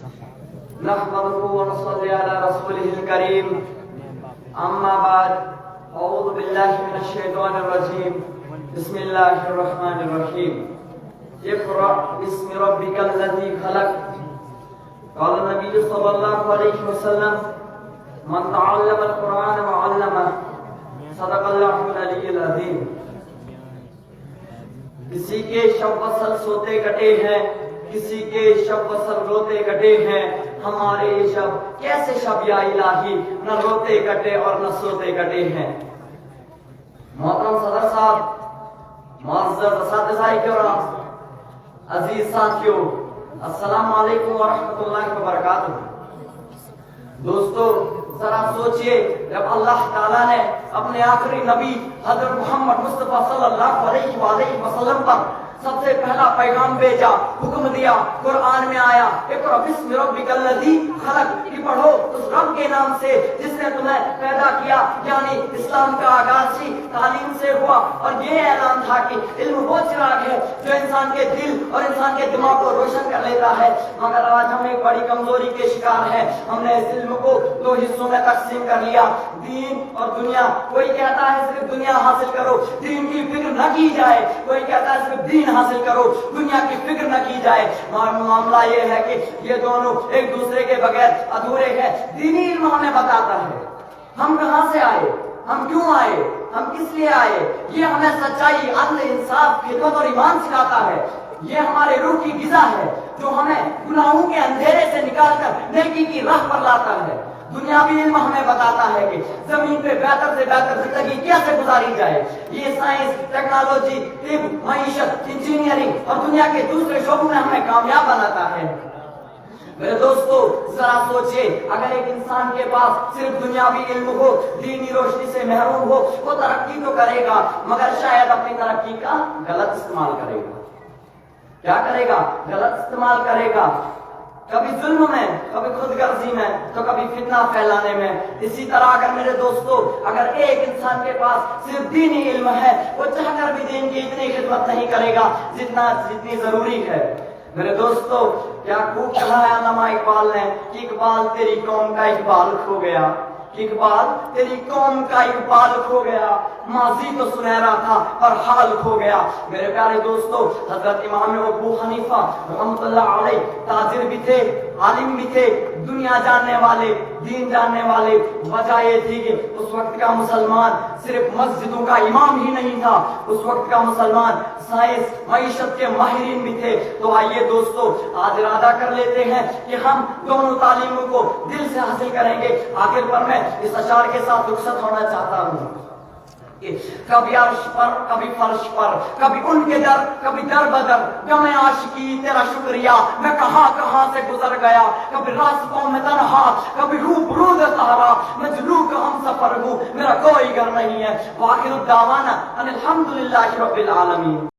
نحمده ونصلي على رسوله الكريم اما بعد اعوذ باللہ من الشیطان الرجیم بسم اللہ الرحمن الرحیم اقرأ باسم ربک الذی خلق قال النبی صلی اللہ علیہ وسلم من تعلم القرآن وعلمه صدق اللہ العلی العظیم۔ کسی کے شب وصل سوتے کٹے ہیں، کسی کے شب وصل روتے کٹے ہیں، ہمارے یہ شب کیسے شب یا الہی، نہ روتے کٹے اور نہ سوتے کٹے ہیں۔ محترم صدر صاحب، معزز اساتذہ کرام، عزیز ساتھیوں، السلام علیکم ورحمۃ اللہ وبرکاتہ۔ دوستو ذرا سوچئے، جب اللہ تعالیٰ نے اپنے آخری نبی حضرت محمد مصطفیٰ صلی اللہ علیہ وآلہ وسلم پر سب سے پہلا پیغام بھیجا، حکم دیا، قرآن میں آیا اقرأ باسم ربک الذی خلق، کہ پڑھو اس رب کے نام سے جس نے تمہیں پیدا کیا، یعنی اسلام کا آغاز ہی تعلیم سے ہوا، اور یہ اعلان تھا کہ علم وہ چراغ ہے جو انسان کے دل اور انسان کے دماغ کو روشن کر لیتا ہے۔ مگر آج ہم ایک بڑی کمزوری کے شکار ہیں، ہم نے اس علم کو دو حصوں میں تقسیم کر لیا، دین اور دنیا۔ کوئی کہتا ہے صرف دنیا حاصل کرو، دین کی فکر نہ کی جائے، کوئی کہتا ہے صرف دین حاصل کرو، دنیا کی فکر نہ کی جائے۔ معاملہ یہ ہے کہ یہ دونوں ایک دوسرے کے بغیر ادھورے ہیں۔ دینی علم ہمیں بتاتا ہے ہم کہاں سے آئے، ہم کیوں آئے، ہم کس لیے آئے، یہ ہمیں سچائی، عدل، انصاف، خدمت اور ایمان سکھاتا ہے۔ یہ ہمارے روح کی غذا ہے جو ہمیں گناہوں کے اندھیرے سے نکال کر نیکی کی راہ پر لاتا ہے۔ دنیاوی علم ہمیں بتاتا ہے کہ زمین پہ بہتر سے بہتر زندگی کیسے گزاری جائے۔ یہ سائنس، ٹیکنالوجی، طب، معیشت، انجینئرنگ اور دنیا کے دوسرے شعبوں میں ہمیں کامیاب بناتا ہے۔ میرے دوستو ذرا سوچئے، اگر ایک انسان کے پاس صرف دنیاوی علم ہو، دینی روشنی سے محروم ہو، وہ ترقی تو کرے گا مگر شاید اپنی ترقی کا غلط استعمال کرے گا۔ کیا کرے گا؟ غلط استعمال کرے گا، کبھی ظلم میں، کبھی خود غرضی میں، تو کبھی فتنہ پھیلانے میں۔ اسی طرح اگر میرے دوستو اگر ایک انسان کے پاس صرف دینی علم ہے، وہ چاہ کر بھی دین کی اتنی خدمت نہیں کرے گا جتنی ضروری ہے۔ میرے دوستو کیا خوب کہا ہے علامہ اقبال نے کہ اقبال تیری قوم کا اقبال کھو گیا، اقبال تیری قوم کا اقبال کھو گیا، ماضی تو سنہرا تھا پر حال کھو گیا۔ میرے پیارے دوستو حضرت امام ابو حنیفہ رحمۃ اللہ علیہ تاجر بھی تھے، عالم بھی تھے، دنیا جاننے والے، دین جاننے والے۔ وجہ یہ تھی کہ اس وقت کا مسلمان صرف مسجدوں کا امام ہی نہیں تھا، اس وقت کا مسلمان سائنس، معیشت کے ماہرین بھی تھے۔ تو آئیے دوستو آج ارادہ کر لیتے ہیں کہ ہم دونوں تعلیموں کو دل سے حاصل کریں گے۔ آخر پر میں اس اشعار کے ساتھ رخصت ہونا چاہتا ہوں۔ کبھی عرش پر، کبھی فرش پر، کبھی ان کے در، کبھی در بدر، غم عاشقی تیرا شکریہ میں کہاں کہاں سے گزر گیا، کبھی راستوں میں تنہا، کبھی روبرو صحرا، مجلو کا ہم سفر ہوں، میرا کوئی گھر نہیں ہے۔ وآخر الدعوانا ان الحمدللہ رب العالمین۔